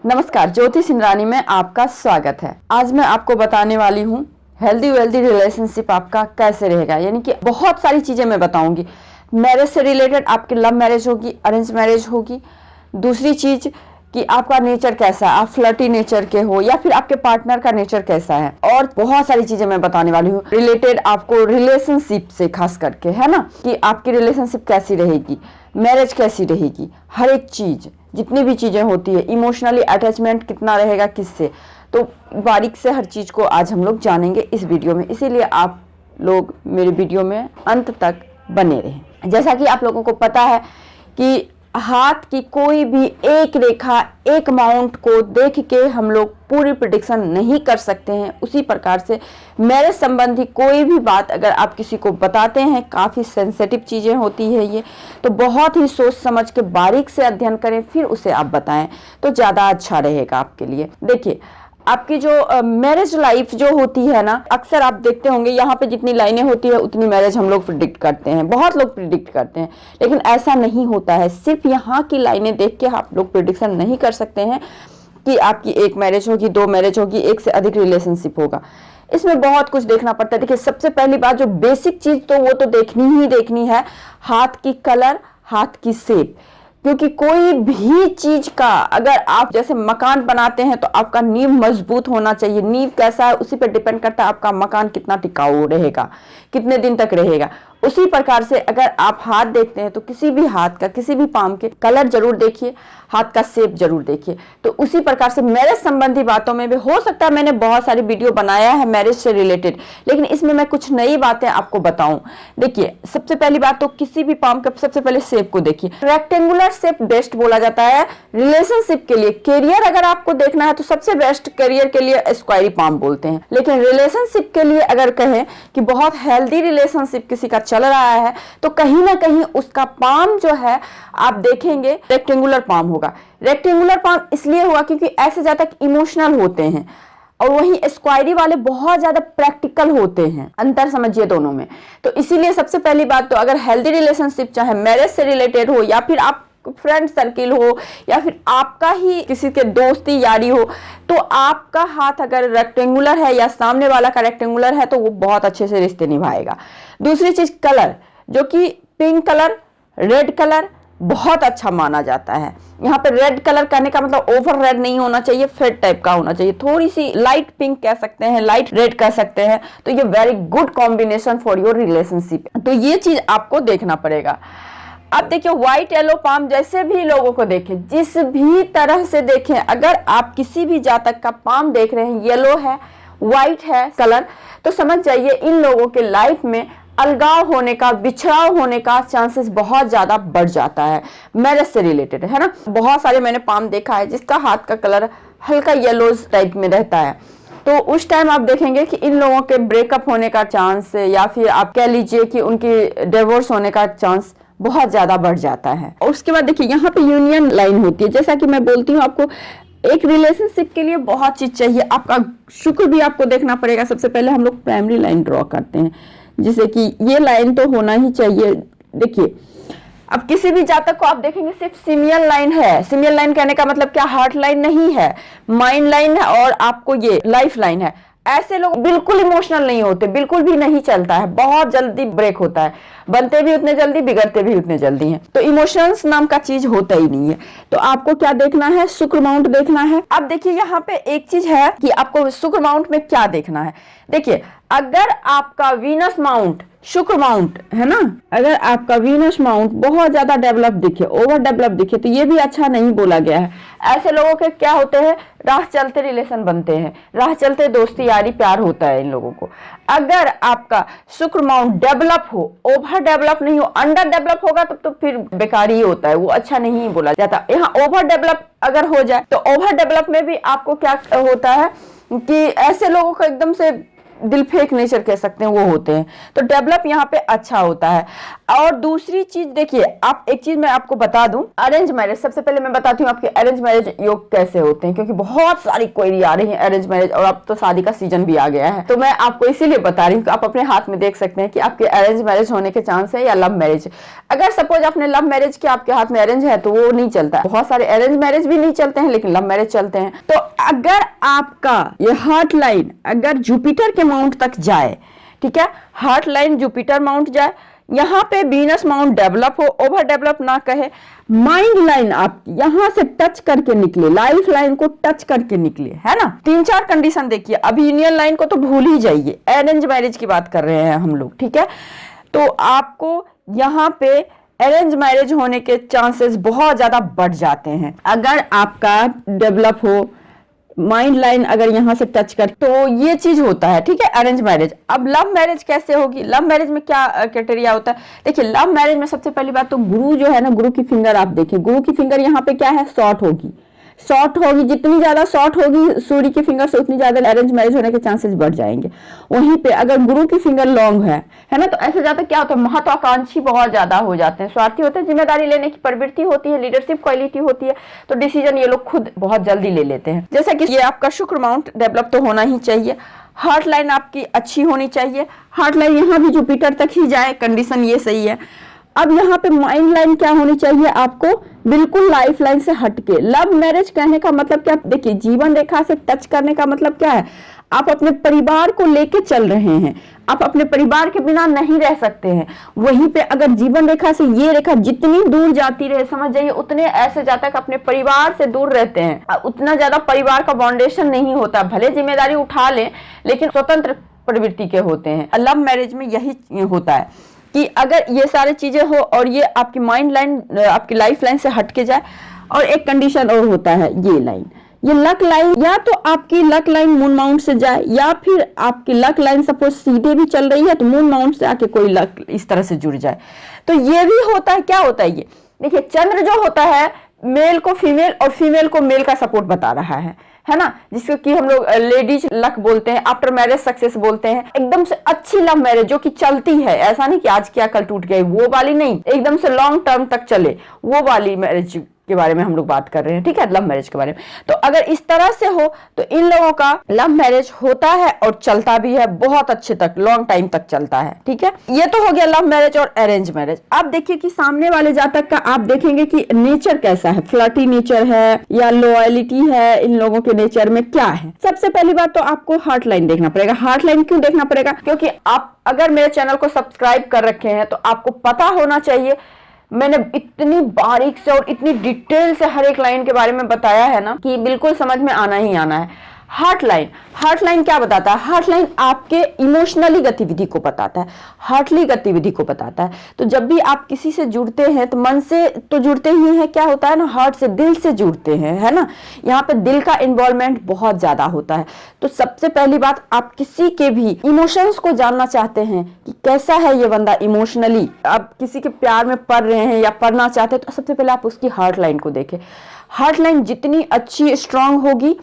नमस्कार, ज्योति सिंगरानी में आपका स्वागत है। आज मैं आपको बताने वाली हूँ हेल्दी वेल्दी रिलेशनशिप आपका कैसे रहेगा। यानी कि बहुत सारी चीजें मैं बताऊंगी। मैरिज से रिलेटेड आपकी लव मैरिज होगी, अरेंज मैरिज होगी। दूसरी चीज कि आपका नेचर कैसा है, आप फ्लर्टी नेचर के हो या फिर आपके पार्टनर का नेचर कैसा है, और बहुत सारी चीजें मैं बताने वाली हूँ रिलेटेड आपको रिलेशनशिप से, खास करके, है ना, कि आपकी रिलेशनशिप कैसी रहेगी, मैरिज कैसी रहेगी, हर एक चीज, जितनी भी चीजें होती है, इमोशनली अटैचमेंट कितना रहेगा किससे, तो बारीक से हर चीज को आज हम लोग जानेंगे इस वीडियो में। इसीलिए आप लोग मेरे वीडियो में अंत तक बने रहें। जैसा कि आप लोगों को पता है कि हाथ की कोई भी एक रेखा, एक माउंट को देख के हम लोग पूरी प्रेडिक्शन नहीं कर सकते हैं। उसी प्रकार से मैरिज संबंधी कोई भी बात अगर आप किसी को बताते हैं, काफ़ी सेंसिटिव चीज़ें होती है ये, तो बहुत ही सोच समझ के बारीक से अध्ययन करें, फिर उसे आप बताएं तो ज़्यादा अच्छा रहेगा आपके लिए। देखिए, आपकी जो मैरिज लाइफ जो होती है ना, अक्सर आप देखते होंगे यहाँ पे जितनी लाइनें होती है उतनी मैरिज हम लोग प्रिडिक्ट करते हैं, बहुत लोग प्रिडिक्ट करते हैं, लेकिन ऐसा नहीं होता है। सिर्फ यहाँ की लाइनें देख के आप लोग प्रिडिक्शन नहीं कर सकते हैं कि आपकी एक मैरिज होगी, दो मैरिज होगी, एक से अधिक रिलेशनशिप होगा। इसमें बहुत कुछ देखना पड़ता है। देखिए, सबसे पहली बात, जो बेसिक चीज तो वो तो देखनी ही देखनी है, हाथ की कलर, हाथ की शेप। क्योंकि कोई भी चीज का, अगर आप जैसे मकान बनाते हैं तो आपका नींव मजबूत होना चाहिए। नींव कैसा है उसी पर डिपेंड करता है आपका मकान कितना टिकाऊ रहेगा, कितने दिन तक रहेगा। उसी प्रकार से अगर आप हाथ देखते हैं तो किसी भी हाथ का, किसी भी पाम के कलर जरूर देखिए, हाथ का शेप जरूर देखिए। तो उसी प्रकार से मैरिज संबंधी बातों में भी हो सकता है, मैंने बहुत सारी वीडियो बनाया है मैरिज से रिलेटेड, लेकिन इसमें मैं कुछ नई बातें आपको बताऊं। देखिए, सबसे पहली बात तो किसी भी पाम का सबसे पहले शेप को देखिए। रेक्टेंगुलर शेप बेस्ट बोला जाता है रिलेशनशिप के लिए। करियर अगर आपको देखना है तो सबसे बेस्ट करियर के लिए स्क्वायरी पाम बोलते हैं, लेकिन रिलेशनशिप के लिए अगर कहें कि बहुत हेल्दी रिलेशनशिप किसी का चल रहा है तो कहीं ना कहीं उसका पाम जो है आप देखेंगे रेक्टेंगुलर पाम होगा। रेक्टेंगुलर पाम इसलिए हुआ क्योंकि ऐसे ज्यादा इमोशनल होते हैं, और वहीं स्क्वायरी वाले बहुत ज्यादा प्रैक्टिकल होते हैं। अंतर समझिए दोनों में। तो इसीलिए सबसे पहली बात तो अगर हेल्दी रिलेशनशिप चाहे मैरिज से रिलेटेड हो या फिर आप फ्रेंड सर्किल हो या फिर आपका ही किसी के दोस्ती यारी हो, तो आपका हाथ अगर रेक्टेंगुलर है या सामने वाला का रेक्टेंगुलर है तो वो बहुत अच्छे से रिश्ते निभाएगा। दूसरी चीज कलर, जो कि पिंक कलर, रेड कलर बहुत अच्छा माना जाता है। यहाँ पे रेड कलर कहने का मतलब ओवर रेड नहीं होना चाहिए, फेड टाइप का होना चाहिए, थोड़ी सी लाइट पिंक कह सकते हैं, लाइट रेड कह सकते हैं। तो ये very good combination for your relationship. तो ये चीज आपको देखना पड़ेगा। अब देखिए, व्हाइट येलो पाम जैसे भी लोगों को देखें, जिस भी तरह से देखें, अगर आप किसी भी जातक का पाम देख रहे हैं, येलो है, व्हाइट है कलर, तो समझ जाइए इन लोगों के लाइफ में अलगाव होने का, बिछड़ाव होने का चांसेस बहुत ज्यादा बढ़ जाता है। मैरिज से रिलेटेड है ना, बहुत सारे मैंने पाम देखा है जिसका हाथ का कलर हल्का येलो टाइप में रहता है। तो उस टाइम आप देखेंगे कि इन लोगों के ब्रेकअप होने का चांस, या फिर आप कह लीजिए कि उनकी डिवोर्स होने का चांस बहुत ज्यादा बढ़ जाता है। और उसके बाद देखिए, यहाँ पे यूनियन लाइन होती है। जैसा कि मैं बोलती हूँ आपको, एक रिलेशनशिप के लिए बहुत चीज चाहिए। आपका शुक्र भी आपको देखना पड़ेगा। सबसे पहले हम लोग प्राइमरी लाइन ड्रॉ करते हैं, जिससे कि ये लाइन तो होना ही चाहिए। देखिए, अब किसी भी जातक को आप देखेंगे सिर्फ सिमियल लाइन है। सिमियल लाइन कहने का मतलब क्या, हार्ट लाइन नहीं है, माइंड लाइन है, और आपको ये लाइफ लाइन है। ऐसे लोग बिल्कुल इमोशनल नहीं होते, बिल्कुल भी नहीं चलता है, बहुत जल्दी ब्रेक होता है, बनते भी उतने जल्दी, बिगड़ते भी उतने जल्दी हैं। तो इमोशंस नाम का चीज होता ही नहीं है। तो आपको क्या देखना है, शुक्र माउंट देखना है। अब देखिए, यहाँ पे एक चीज है कि आपको शुक्र माउंट में क्या देखना है। देखिए, अगर आपका वीनस माउंट, शुक्र माउंट है ना, अगर आपका वीनस माउंट बहुत ज्यादा डेवलप दिखे, ओवर डेवलप दिखे, तो ये भी अच्छा नहीं बोला गया है। ऐसे लोगों के क्या होते हैं, राह चलते रिलेशन बनते हैं, राह चलते दोस्ती यारी प्यार होता है इन लोगों को। अगर आपका शुक्र माउंट डेवलप हो, ओवर डेवलप नहीं हो, अंडर डेवलप होगा तब तो फिर बेकार ही होता है, वो अच्छा नहीं बोला जाता। यहाँ ओवर डेवलप अगर हो जाए तो ओवर डेवलप में भी आपको क्या होता है कि ऐसे लोगों को एकदम से दिल फेंक नेचर कह सकते हैं वो होते हैं। तो डेवलप यहाँ पे अच्छा होता है। और दूसरी चीज देखिए, आप एक चीज मैं आपको बता दूं, अरेंज मैरिज, सबसे पहले मैं बताती हूँ आपके अरेंज मैरिज योग कैसे होते हैं, क्योंकि बहुत सारी क्वेरी आ रही है अरेंज मैरिज, और अब तो शादी का सीजन भी आ गया है, तो मैं आपको इसीलिए बता रही हूँ कि आप अपने हाथ में देख सकते हैं कि आपके अरेंज मैरिज होने के चांस है या लव मैरिज। अगर सपोज आपने लव मैरिज किया, आपके हाथ में अरेंज है, तो वो नहीं चलता। बहुत सारे अरेंज मैरिज भी नहीं चलते हैं, लेकिन लव मैरिज चलते हैं। तो अगर आपका ये हार्ट लाइन अगर जुपिटर के माउंट तक जाए, ठीक है, हार्ट लाइन जुपिटर माउंट जाए, यहाँ पे वीनस माउंट डेवलप हो, ओवर डेवलप ना कहे, माइंड लाइन आपकी यहां से टच करके निकले, लाइफ लाइन को टच करके निकले, है ना। 3-4 कंडीशन देखिए। अभी यूनियन लाइन को तो भूल ही जाइए, अरेंज मैरिज की बात कर रहे हैं हम लोग, ठीक है। तो आपको यहाँ पे अरेंज मैरिज होने के चांसेस बहुत ज्यादा बढ़ जाते हैं अगर आपका डेवलप हो, माइंड लाइन अगर यहां से टच कर, तो ये चीज होता है, ठीक है, अरेंज मैरिज। अब लव मैरिज कैसे होगी? लव मैरिज में क्या क्राइटेरिया होता है? देखिए, लव मैरिज में सबसे पहली बात तो गुरु जो है ना, गुरु की फिंगर आप देखिए, गुरु की फिंगर यहाँ पे क्या है, शॉर्ट होगी, शॉर्ट होगी। जितनी ज्यादा शॉर्ट होगी सूर्य की फिंगर से, उतनी ज्यादा अरेंज मैरिज होने के चांसेस बढ़ जाएंगे। वहीं पे अगर गुरु की फिंगर लॉन्ग है ना, तो ऐसे ज्यादा क्या होता है, महत्वाकांक्षी बहुत ज्यादा हो जाते हैं, स्वार्थी होते हैं, जिम्मेदारी लेने की प्रवृत्ति होती है, लीडरशिप क्वालिटी होती है, तो डिसीजन ये लोग खुद बहुत जल्दी ले लेते हैं। जैसे कि ये आपका शुक्र माउंट डेवलप तो होना ही चाहिए, हार्ट लाइन आपकी अच्छी होनी चाहिए, हार्ट लाइन यहाँ भी जुपिटर तक ही जाए, कंडीशन ये सही है। अब यहाँ पे माइंड लाइन क्या होनी चाहिए आपको, बिल्कुल लाइफ लाइन से हटके। लव मैरिज कहने का मतलब क्या, देखिए, जीवन रेखा से टच करने का मतलब क्या है, आप अपने परिवार को लेके चल रहे हैं, आप अपने परिवार के बिना नहीं रह सकते हैं। वहीं पे अगर जीवन रेखा से ये रेखा जितनी दूर जाती रहे, समझ जाइए उतने ऐसे जाता है अपने परिवार से दूर रहते हैं, उतना ज्यादा परिवार का बाउंडेशन नहीं होता। भले जिम्मेदारी उठा लें, लेकिन स्वतंत्र प्रवृत्ति के होते हैं। लव मैरिज में यही होता है कि अगर ये सारी चीजें हो और ये आपकी माइंड लाइन आपकी लाइफ लाइन से हटके जाए। और एक कंडीशन और होता है, ये लाइन, ये लक लाइन, या तो आपकी लक लाइन मून माउंट से जाए, या फिर आपकी लक लाइन सपोज सीधे भी चल रही है तो मून माउंट से आके कोई लक इस तरह से जुड़ जाए। तो ये भी होता है। क्या होता है ये, देखिए, चंद्र जो होता है मेल को फीमेल और फीमेल को मेल का सपोर्ट बता रहा है ना, जिसको कि हम लोग लेडीज लक बोलते हैं, आफ्टर मैरिज सक्सेस बोलते हैं। एकदम से अच्छी लव मैरिज जो कि चलती है, ऐसा नहीं कि आज क्या कल टूट गई, वो वाली नहीं, एकदम से लॉन्ग टर्म तक चले, वो वाली मैरिज के बारे में हम लोग बात कर रहे हैं, ठीक है, लव मैरिज के बारे में। तो अगर इस तरह से हो तो इन लोगों का लव मैरिज होता है और चलता भी है, बहुत अच्छे तक, लॉन्ग टाइम तक चलता है, ठीक है। ये तो हो गया लव मैरिज और अरेंज मैरिज। अब देखिए कि सामने वाले जातक का आप देखेंगे कि नेचर कैसा है, फ्लर्टी नेचर है या लॉयलिटी है, इन लोगों के नेचर में क्या है। सबसे पहली बात तो आपको हार्ट लाइन देखना पड़ेगा। हार्ट लाइन क्यों देखना पड़ेगा, क्योंकि आप अगर मेरे चैनल को सब्सक्राइब कर रखे हैं तो आपको पता होना चाहिए, मैंने इतनी बारीक से और इतनी डिटेल से हर एक लाइन के बारे में बताया है ना, कि बिल्कुल समझ में आना ही आना है। हार्ट लाइन क्या बताता है, हार्ट लाइन आपके इमोशनली गतिविधि को बताता है, हार्टली गतिविधि को बताता है। तो जब भी आप किसी से जुड़ते हैं तो मन से तो जुड़ते ही हैं, क्या होता है ना, हार्ट से, दिल से जुड़ते हैं, है ना। यहाँ पे दिल का इन्वॉल्वमेंट बहुत ज्यादा होता है। तो सबसे पहली बात, आप किसी के भी इमोशंस को जानना चाहते हैं कि कैसा है ये बंदा इमोशनली, आप किसी के प्यार में पड़ रहे हैं या पढ़ना चाहते हैं, तो सबसे पहले आप उसकी हार्ट लाइन को देखें। हार्ट लाइन जितनी अच्छी स्ट्रांग होगी,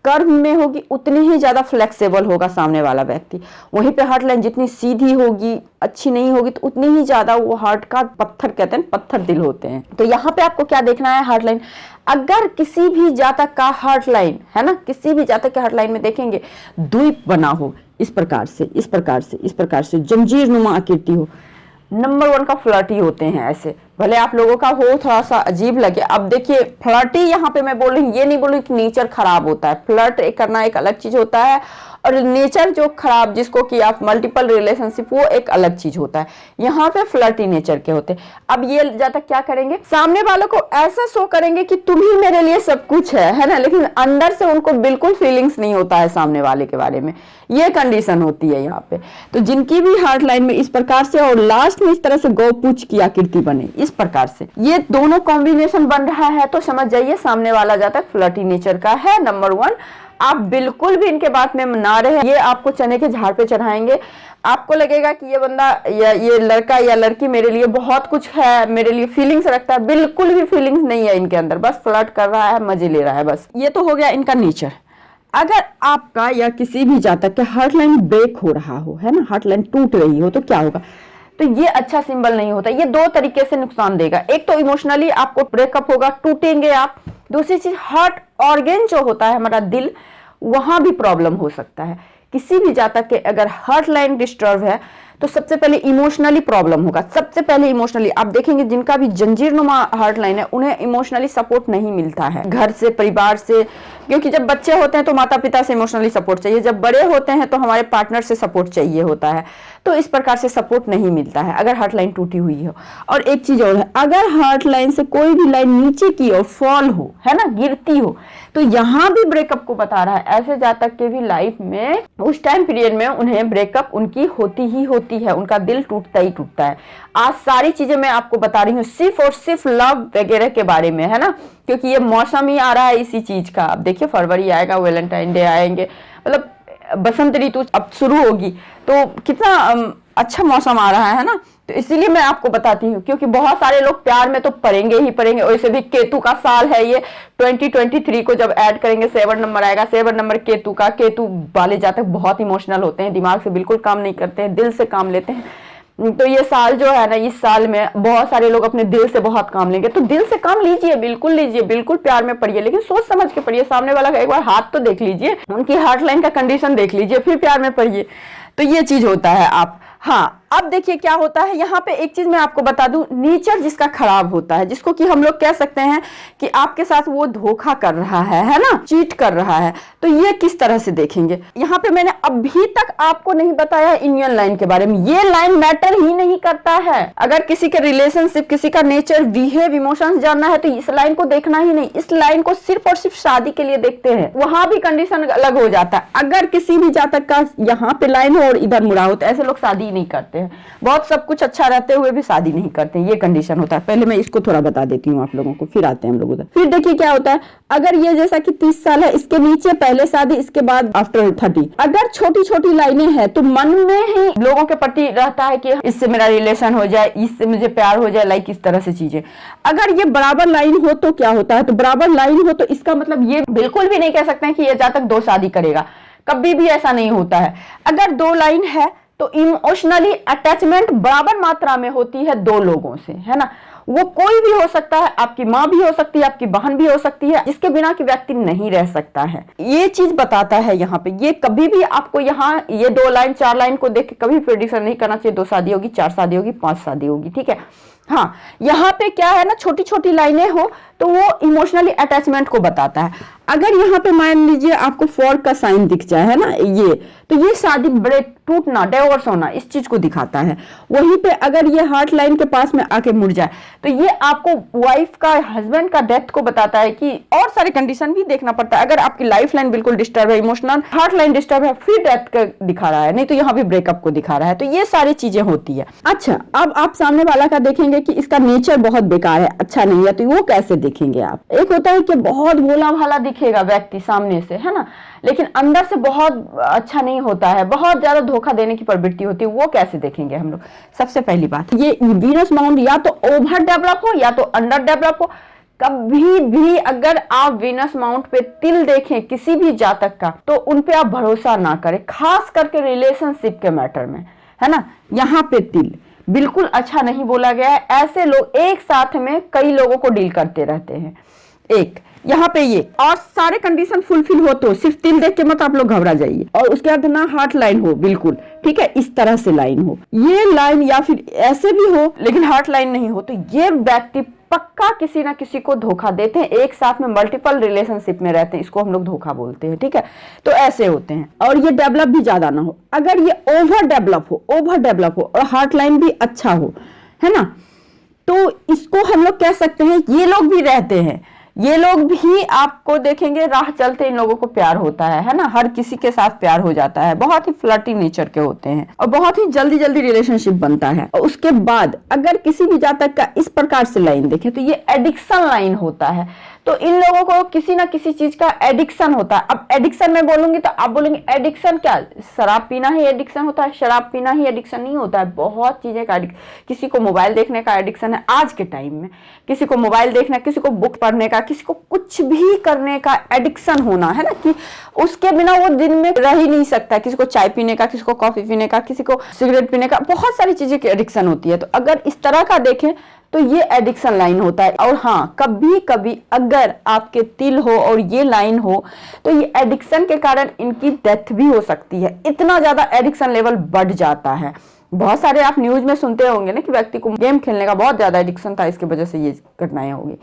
कर्व में होगी, उतनी ही ज्यादा फ्लेक्सिबल होगा सामने वाला व्यक्ति। वहीं पे हार्ट लाइन जितनी सीधी होगी, अच्छी नहीं होगी, तो उतनी ही ज्यादा वो हार्ट का पत्थर, कहते हैं पत्थर दिल होते हैं। तो यहाँ पे आपको क्या देखना है, हार्ट लाइन। अगर किसी भी जातक का हार्ट लाइन है ना, किसी भी जातक के हार्ट लाइन में देखेंगे द्वीप बना हो, इस प्रकार से, इस प्रकार से, इस प्रकार से जंजीर नुमा आकृति हो, नंबर 1 का फ्लर्टी होते हैं ऐसे। भले आप लोगों का हो थोड़ा सा अजीब लगे। अब देखिए, फ्लर्टी यहाँ पे मैं बोल रही हूँ, ये नहीं बोल रही कि नेचर खराब होता है, फ्लर्ट करना एक अलग चीज होता है, और नेचर जो खराब, जिसको कि आप मल्टीपल रिलेशनशिप, वो एक अलग चीज होता है। यहाँ पे फ्लर्टी नेचर के होते हैं। अब ये जातक क्या करेंगे, सामने वालों को ऐसा शो करेंगे कि तुम ही मेरे लिए सब कुछ है ना, लेकिन अंदर से उनको बिल्कुल फीलिंग्स नहीं होता है सामने वाले के बारे में। ये कंडीशन होती है यहाँ पे। तो जिनकी भी हार्ट लाइन में इस प्रकार से और लास्ट में इस तरह से गौ पूछ की आकृति बने, इस प्रकार से ये दोनों कॉम्बिनेशन बन रहा है, तो समझ जाइए सामने वाला जातक फ्लर्टी नेचर का है, नंबर 1। आप बिल्कुल भी इनके बात में ना रहे, ये आपको चने के झाड़ पे चढ़ाएंगे। आपको लगेगा कि ये बंदा या ये लड़का या लड़की मेरे लिए बहुत कुछ है, मेरे लिए फीलिंग्स रखता है, बिल्कुल भी फीलिंग्स नहीं है इनके अंदर, बस फ्लर्ट कर रहा है, मजे ले रहा है बस। ये तो हो गया इनका नेचर। अगर आपका या किसी भी जातक का हार्ट लाइन ब्रेक हो रहा हो, है ना, हार्ट लाइन टूट रही हो, तो क्या होगा? तो ये अच्छा सिंबल नहीं होता। ये दो तरीके से नुकसान देगा। एक तो इमोशनली आपको ब्रेकअप होगा, टूटेंगे आप। दूसरी चीज, हार्ट ऑर्गन जो होता है हमारा दिल, वहां भी प्रॉब्लम हो सकता है। किसी भी जातक के अगर हार्ट लाइन डिस्टर्ब है तो सबसे पहले इमोशनली प्रॉब्लम होगा। सबसे पहले इमोशनली आप देखेंगे जिनका भी जंजीरनुमा हार्ट लाइन है उन्हें इमोशनली सपोर्ट नहीं मिलता है घर से, परिवार से, क्योंकि जब बच्चे होते हैं तो माता पिता से इमोशनली सपोर्ट चाहिए, जब बड़े होते हैं तो हमारे पार्टनर से सपोर्ट चाहिए होता है। तो इस प्रकार से सपोर्ट नहीं मिलता है अगर हार्ट लाइन टूटी हुई हो। और एक चीज और है, अगर हार्ट लाइन से कोई भी लाइन नीचे की ओर फॉल हो, है ना, गिरती हो, तो यहाँ भी ब्रेकअप को बता रहा है। ऐसे जातक के भी लाइफ में उस टाइम पीरियड में उन्हें ब्रेकअप उनकी होती ही होती है, उनका दिल टूटता ही टूटता है। आज सारी चीजें मैं आपको बता रही हूँ सिर्फ और सिर्फ लव वगैरह के बारे में, है ना, क्योंकि ये मौसम ही आ रहा है इसी चीज का। अब देखिए फरवरी आएगा, वैलेंटाइन डे आएंगे, मतलब बसंत ऋतु अब शुरू होगी, तो कितना अच्छा मौसम आ रहा है ना। तो इसीलिए मैं आपको बताती हूँ, क्योंकि बहुत सारे लोग प्यार में तो पड़ेंगे ही पड़ेंगे। वैसे भी केतु का साल है ये, 2023 को जब ऐड करेंगे 7 नंबर आएगा। 7 नंबर केतु का। केतु वाले जातक बहुत इमोशनल होते हैं, दिमाग से बिल्कुल काम नहीं करते हैं, दिल से काम लेते हैं। तो ये साल जो है ना, इस साल में बहुत सारे लोग अपने दिल से बहुत काम लेंगे। तो दिल से काम लीजिए, बिल्कुल प्यार में पड़िए, लेकिन सोच समझ के पड़िए। सामने वाला का एक बार हाथ तो देख लीजिए, उनकी हार्ट लाइन का कंडीशन देख लीजिए, फिर प्यार में पड़िए। तो ये चीज होता है। आप हाँ, अब देखिए क्या होता है यहाँ पे। एक चीज मैं आपको बता दूं, नेचर जिसका खराब होता है, जिसको कि हम लोग कह सकते हैं कि आपके साथ वो धोखा कर रहा है ना, चीट कर रहा है, तो ये किस तरह से देखेंगे। यहाँ पे मैंने अभी तक आपको नहीं बताया इंडियन लाइन के बारे में। ये लाइन मैटर ही नहीं करता है। अगर किसी के रिलेशनशिप, किसी का नेचर, बिहेव, इमोशंस जानना है तो इस लाइन को देखना ही नहीं। इस लाइन को सिर्फ और सिर्फ शादी के लिए देखते हैं, वहां भी कंडीशन अलग हो जाता है। अगर किसी भी जातक का यहाँ पे लाइन हो और इधर मुड़ा हो तो ऐसे लोग शादी नहीं करते हैं। बहुत सब कुछ अच्छा रहते हुए भी शादी नहीं करते हैं, ये कंडीशन होता है। पहले मैं इसको थोड़ा बता देती हूँ आप लोगों को, फिर आते हैं हम लोग उधर। फिर देखिए क्या होता है, अगर ये जैसा कि 30 साल है, इसके नीचे पहले शादी, इसके बाद आफ्टर 30, अगर छोटी छोटी लाइनें हैं तो मन में ही लोगों के प्रति रहता है कि इससे मेरा रिलेशन हो जाए, इससे मुझे प्यार हो जाए, लाइक इस तरह से चीजें। अगर ये बराबर लाइन हो तो क्या होता है, तो बराबर लाइन हो तो इसका मतलब ये बिल्कुल भी नहीं कह सकते हैं कि ये जातक 2 शादी करेगा, कभी भी ऐसा नहीं होता है। अगर 2 लाइन है तो इमोशनली अटैचमेंट बराबर मात्रा में होती है 2 लोगों से, है ना। वो कोई भी हो सकता है, आपकी माँ भी हो सकती है, आपकी बहन भी हो सकती है, जिसके बिना कि व्यक्ति नहीं रह सकता है। ये चीज बताता है यहाँ पे। ये कभी भी आपको यहाँ ये 2 लाइन 4 लाइन को देख के कभी प्रेडिक्शन नहीं करना चाहिए 2 शादी होगी, 4 शादी होगी, 5 शादी होगी, ठीक है। हाँ, यहाँ पे क्या है ना, छोटी छोटी लाइनें हो तो वो इमोशनली अटैचमेंट को बताता है। अगर यहाँ पे मान लीजिए आपको 4 का साइन दिख जाए, है ना, ये तो ये शादी ब्रेक, टूटना, डिवोर्स होना, इस चीज को दिखाता है। वहीं पे अगर ये हार्ट लाइन के पास में आके मुड़ जाए तो ये आपको वाइफ का, हस्बैंड का डेथ को बताता है कि और सारे कंडीशन भी देखना पड़ता है। अगर आपकी लाइफ लाइन बिल्कुल डिस्टर्ब है, इमोशनल हार्ट लाइन डिस्टर्ब है, फिर डेथ का दिखा रहा है, नहीं तो यहाँ भी ब्रेकअप को दिखा रहा है। तो ये सारी चीजें होती है। अच्छा, अब आप सामने वाला का देखेंगे कि इसका नेचर बहुत बेकार है, अच्छा नहीं है, तो वो कैसे देखेंगे आप। एक होता है कि बहुत भोला भाला दिखेगा व्यक्ति सामने से, है ना, लेकिन अंदर से बहुत अच्छा नहीं होता है, बहुत ज्यादा धोखा देने की प्रवृत्ति होती है। वो कैसे देखेंगे हम लोग। सबसे पहली बात, ये वीनस माउंट या तो ओवर डेवलप हो या तो अंडर डेवलप हो। कभी भी अगर आप वीनस माउंट पे तिल देखें किसी भी जातक का, तो उन पे आप भरोसा ना करें, खास करके रिलेशनशिप के मैटर में, है ना। यहाँ पे तिल बिल्कुल अच्छा नहीं बोला गया है। ऐसे लोग एक साथ में कई लोगों को डील करते रहते हैं। एक यहाँ पे ये और सारे कंडीशन फुलफिल हो तो सिर्फ तिल देख के मत आप लोग घबरा जाइए। और उसके बाद ना हार्ट लाइन हो, बिल्कुल ठीक है, इस तरह से लाइन हो, ये लाइन या फिर ऐसे भी हो लेकिन हार्ट लाइन नहीं हो, तो ये व्यक्ति पक्का किसी ना किसी को धोखा देते हैं। एक साथ में मल्टीपल रिलेशनशिप में रहते हैं, इसको हम लोग धोखा बोलते हैं, ठीक है। तो ऐसे होते हैं। और ये डेवलप भी ज्यादा ना हो। अगर ये ओवर डेवलप हो और हार्ट लाइन भी अच्छा हो, है ना, तो इसको हम लोग कह सकते हैं ये लोग भी रहते हैं। ये लोग भी आपको देखेंगे राह चलते इन लोगों को प्यार होता है ना, हर किसी के साथ प्यार हो जाता है, बहुत ही फ्लर्टी नेचर के होते हैं और बहुत ही जल्दी जल्दी रिलेशनशिप बनता है। और उसके बाद अगर किसी भी जातक का इस प्रकार से लाइन देखें तो ये एडिक्शन लाइन होता है। तो इन लोगों को किसी ना किसी चीज का एडिक्शन होता है। अब एडिक्शन मैं बोलूंगी तो आप बोलेंगे एडिक्शन क्या, शराब पीना ही एडिक्शन होता है? शराब पीना ही एडिक्शन नहीं होता है, बहुत चीजें का एडिक्शन। किसी को मोबाइल देखने का एडिक्शन है आज के टाइम में, किसी को मोबाइल देखना, किसी को बुक पढ़ने का, किसी को कुछ भी करने का एडिक्शन होना है ना, कि उसके बिना वो दिन में रह ही नहीं सकता। किसी को चाय पीने का, किसी को कॉफी पीने का, किसी को सिगरेट पीने का, बहुत सारी चीजें की एडिक्शन होती है। तो अगर इस तरह का देखें तो ये एडिक्शन लाइन होता है। और हाँ, कभी कभी अगर आपके तिल हो और ये लाइन हो तो ये एडिक्शन के कारण इनकी डेथ भी हो सकती है, इतना ज्यादा एडिक्शन लेवल बढ़ जाता है। बहुत सारे आप न्यूज में सुनते होंगे ना कि व्यक्ति को गेम खेलने का बहुत ज्यादा एडिक्शन था, इसकी वजह से ये घटनाएं होगी।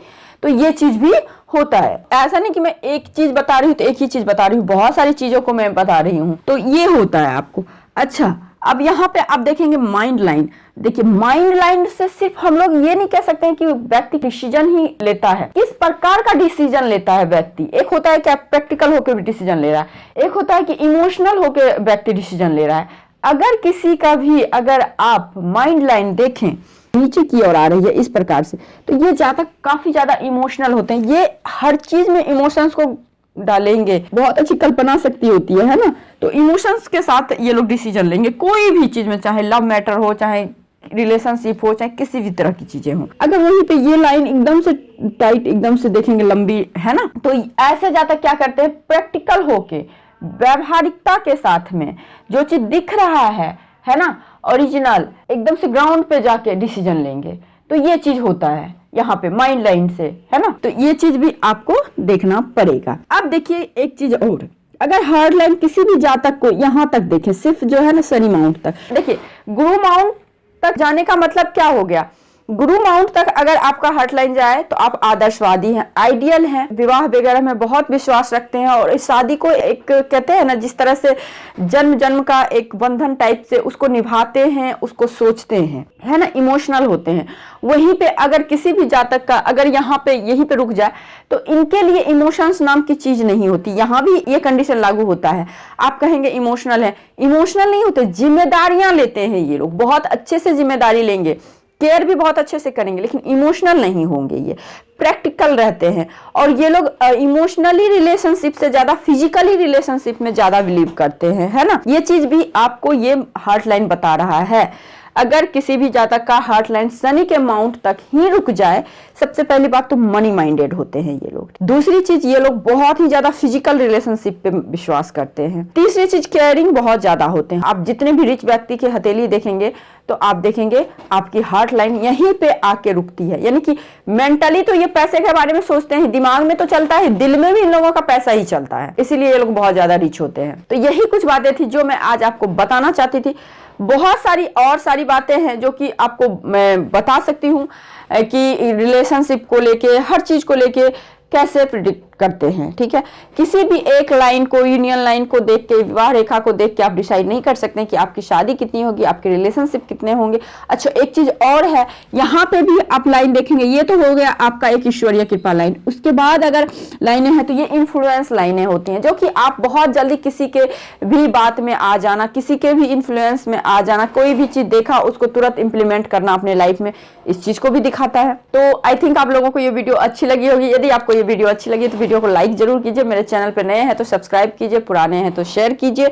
तो ये चीज भी होता है। ऐसा नहीं कि मैं एक चीज बता रही हूँ तो एक ही चीज बता रही हूँ, बहुत सारी चीजों को मैं बता रही हूँ। तो ये होता है आपको। अच्छा, अब यहाँ पे आप देखेंगे माइंड लाइन। देखिए, माइंड लाइन से सिर्फ हम लोग ये नहीं कह सकते हैं कि व्यक्ति डिसीजन ही लेता है। किस प्रकार का डिसीजन लेता है व्यक्ति? एक होता है कि प्रैक्टिकल होकर भी डिसीजन ले रहा है, एक होता है कि इमोशनल होकर व्यक्ति डिसीजन ले रहा है। अगर किसी का भी अगर आप माइंड लाइन देखें नीचे की ओर आ रही है इस प्रकार से, तो ये जातक काफी ज्यादा इमोशनल होते हैं। ये हर चीज में इमोशंस को डालेंगे, बहुत अच्छी कल्पना शक्ति होती है ना। तो इमोशंस के साथ ये लोग डिसीजन लेंगे कोई भी चीज में, चाहे लव मैटर हो, चाहे रिलेशनशिप हो, चाहे किसी भी तरह की चीजें हो। अगर वहीं पे ये लाइन एकदम से टाइट, एकदम से देखेंगे लंबी है ना, तो ऐसे जातक क्या करते हैं, प्रैक्टिकल होके व्यवहारिकता के साथ में जो चीज दिख रहा है ना, ओरिजिनल एकदम से ग्राउंड पे जाके डिसीजन लेंगे। तो ये चीज होता है यहाँ पे माइंड लाइन से, है ना। तो ये चीज भी आपको देखना पड़ेगा। अब देखिए एक चीज और, अगर हार्ड लाइन किसी भी जातक को यहाँ तक देखें, सिर्फ जो है ना शनि माउंट तक, देखिए गुरु माउंट तक जाने का मतलब क्या हो गया, गुरु माउंट तक अगर आपका हार्ट लाइन जाए तो आप आदर्शवादी हैं, आइडियल हैं, विवाह वगैरह में बहुत विश्वास रखते हैं, और इस शादी को एक कहते हैं ना, जिस तरह से जन्म जन्म का एक बंधन टाइप से उसको निभाते हैं, उसको सोचते हैं, है ना, इमोशनल होते हैं। वहीं पे अगर किसी भी जातक का अगर यहाँ पे यहीं पे रुक जाए तो इनके लिए इमोशंस नाम की चीज नहीं होती। यहाँ भी ये कंडीशन लागू होता है। आप कहेंगे इमोशनल है, इमोशनल नहीं होते, जिम्मेदारियां लेते हैं ये लोग, बहुत अच्छे से जिम्मेदारी लेंगे, केयर भी बहुत अच्छे से करेंगे, लेकिन इमोशनल नहीं होंगे, ये प्रैक्टिकल रहते हैं। और ये लोग इमोशनली रिलेशनशिप से ज्यादा फिजिकली रिलेशनशिप में ज्यादा बिलीव करते हैं, है ना। ये चीज भी आपको ये हार्ट लाइन बता रहा है। अगर किसी भी जातक का हार्ट लाइन शनि के माउंट तक ही रुक जाए, सबसे पहली बात तो मनी माइंडेड होते हैं ये लोग। दूसरी चीज, ये लोग बहुत ही ज्यादा फिजिकल रिलेशनशिप पे विश्वास करते हैं। तीसरी चीज, केयरिंग बहुत ज्यादा होते हैं। आप जितने भी रिच व्यक्ति की हथेली देखेंगे तो आप देखेंगे आपकी हार्ट लाइन यहीं पे आके रुकती है। यानी कि मेंटली तो ये पैसे के बारे में सोचते हैं, दिमाग में तो चलता है, दिल में भी इन लोगों का पैसा ही चलता है, इसीलिए ये लोग बहुत ज्यादा रिच होते हैं। तो यही कुछ बातें थी जो मैं आज आपको बताना चाहती थी। बहुत सारी और सारी बातें हैं जो कि आपको मैं बता सकती हूँ कि रिलेशनशिप को लेके, हर चीज को लेके कैसे प्रिडिक्ट करते हैं, ठीक है। किसी भी एक लाइन को, यूनियन लाइन को देख के, विवाह रेखा को देख के आप डिसाइड नहीं कर सकते कि आपकी शादी कितनी होगी, आपके रिलेशनशिप कितने होंगे। अच्छा, एक चीज और है, यहाँ पे भी आप लाइन देखेंगे, ये तो हो गया आपका एक ईश्वरीय कृपा लाइन। उसके बाद अगर लाइनें हैं तो ये इन्फ्लुएंस लाइनें होती हैं, जो कि आप बहुत जल्दी किसी के भी बात में आ जाना, किसी के भी इन्फ्लुएंस में आ जाना, कोई भी चीज देखा उसको तुरंत इंप्लीमेंट करना अपने लाइफ में, इस चीज को भी दिखाता है। तो आई थिंक आप लोगों को ये वीडियो अच्छी लगी होगी। यदि आपको ये वीडियो अच्छी लगी तो वीडियो को लाइक जरूर कीजिए, मेरे चैनल पे नए हैं तो सब्सक्राइब कीजिए, पुराने हैं तो शेयर कीजिए,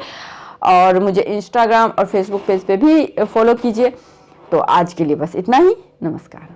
और मुझे इंस्टाग्राम और फेसबुक पेज पे भी फॉलो कीजिए। तो आज के लिए बस इतना ही। नमस्कार।